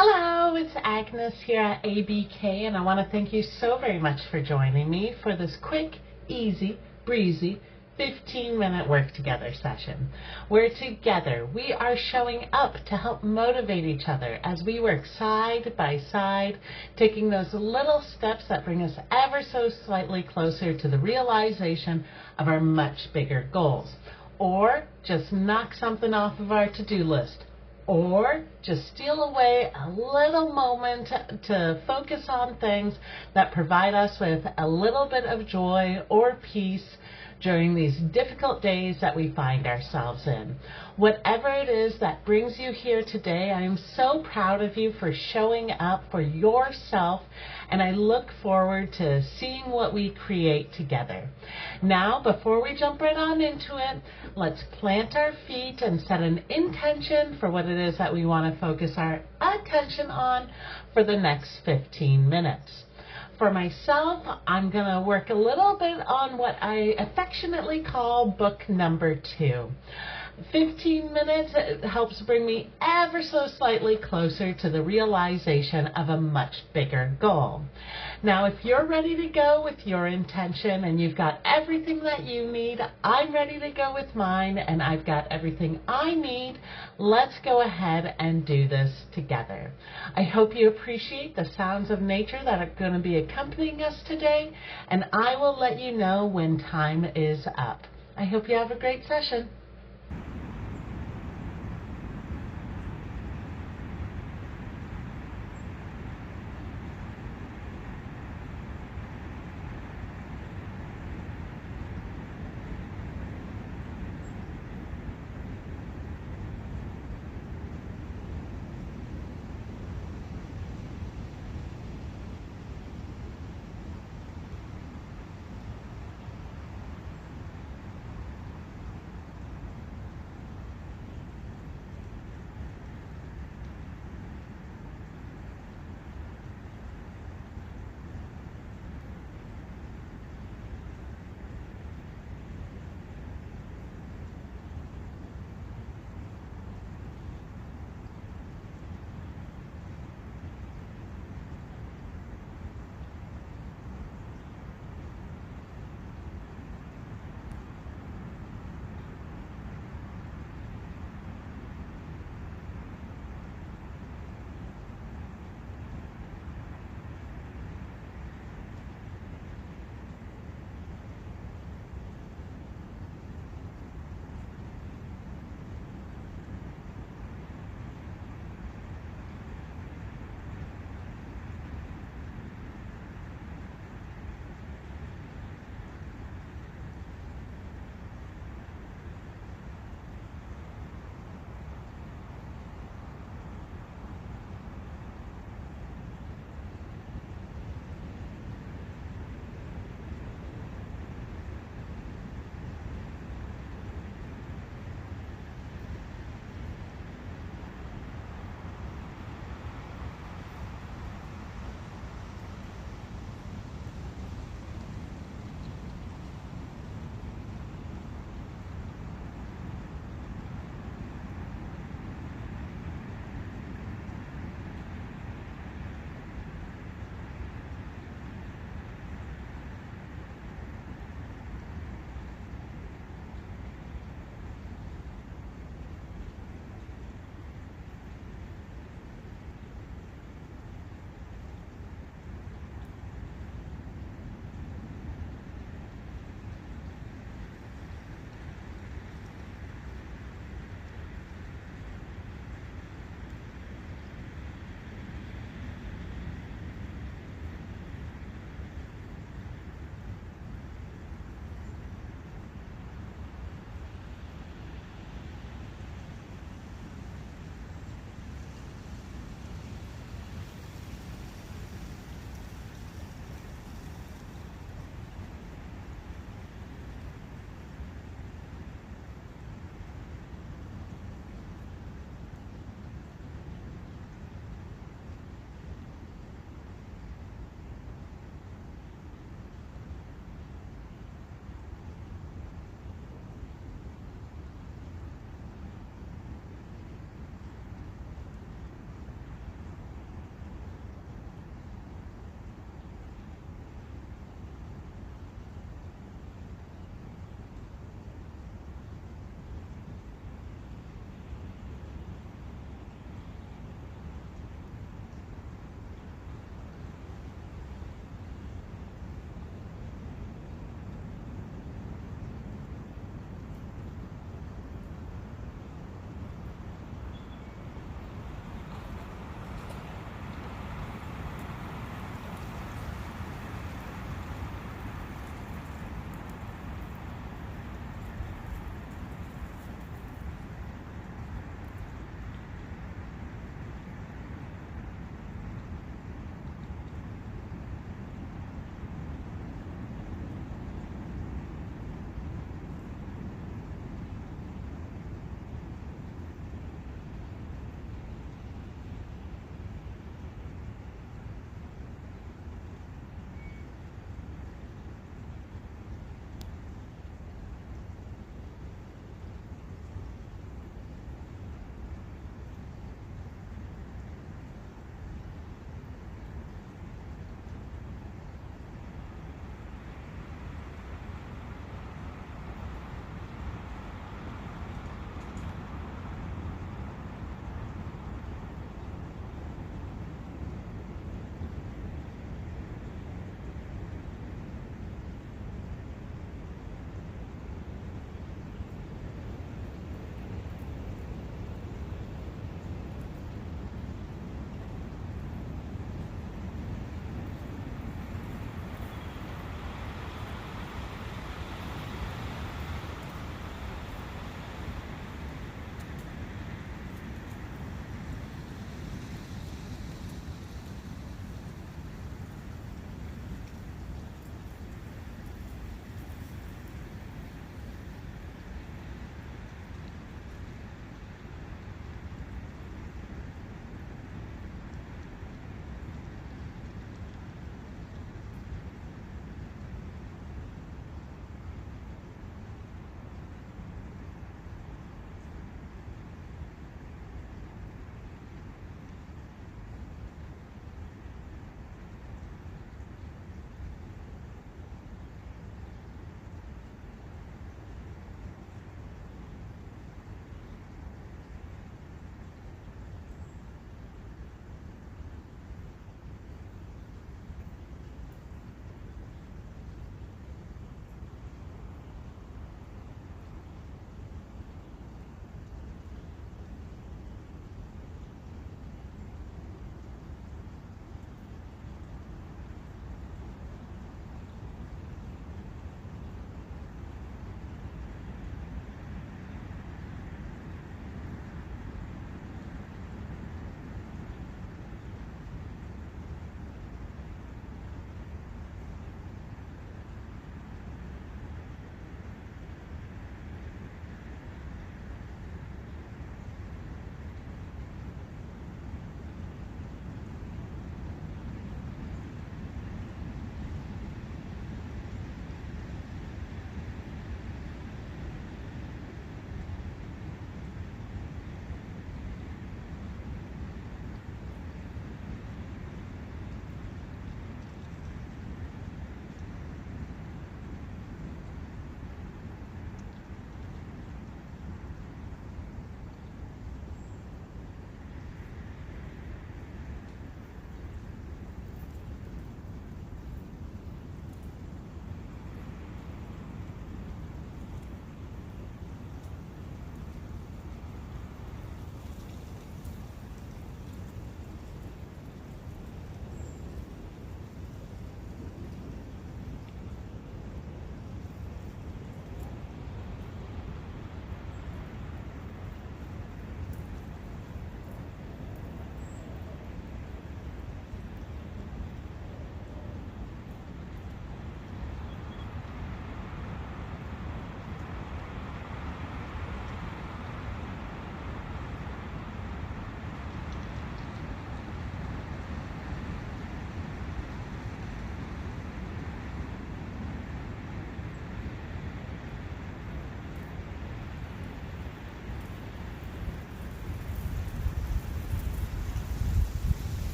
Hello, it's Agnes here at ABK, and I want to thank you so very much for joining me for this quick, easy, breezy 15-minute work together session. Where together we are showing up to help motivate each other as we work side by side, taking those little steps that bring us ever so slightly closer to the realization of our much bigger goals, or just knock something off of our to-do list, or just steal away a little moment to focus on things that provide us with a little bit of joy or peace during these difficult days that we find ourselves in. Whatever it is that brings you here today, I am so proud of you for showing up for yourself, and I look forward to seeing what we create together. Now, before we jump right on into it, let's plant our feet and set an intention for what it is that we want to focus our attention on for the next 15 minutes. For myself, I'm going to work a little bit on what I affectionately call book number 2. 15 minutes helps bring me ever so slightly closer to the realization of a much bigger goal. Now, if you're ready to go with your intention and you've got everything that you need, I'm ready to go with mine, and I've got everything I need. Let's go ahead and do this together. I hope you appreciate the sounds of nature that are going to be accompanying us today, and I will let you know when time is up. I hope you have a great session.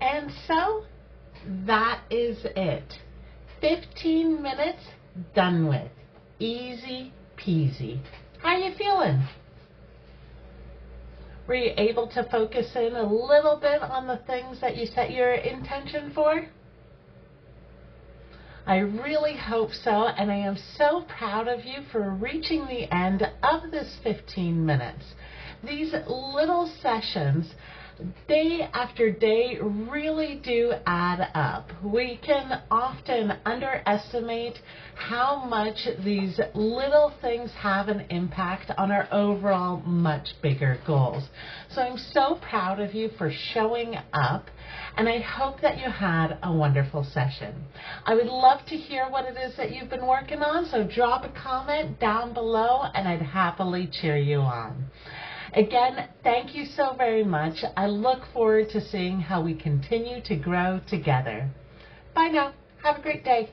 And so that is it. 15 minutes done with. Easy peasy. How are you feeling? Were you able to focus in a little bit on the things that you set your intention for? I really hope so, and I am so proud of you for reaching the end of this 15 minutes. These little sessions, day after day, really do add up. We can often underestimate how much these little things have an impact on our overall much bigger goals. So I'm so proud of you for showing up, and I hope that you had a wonderful session. I would love to hear what it is that you've been working on, so drop a comment down below and I'd happily cheer you on. Again, thank you so very much. I look forward to seeing how we continue to grow together. Bye now. Have a great day.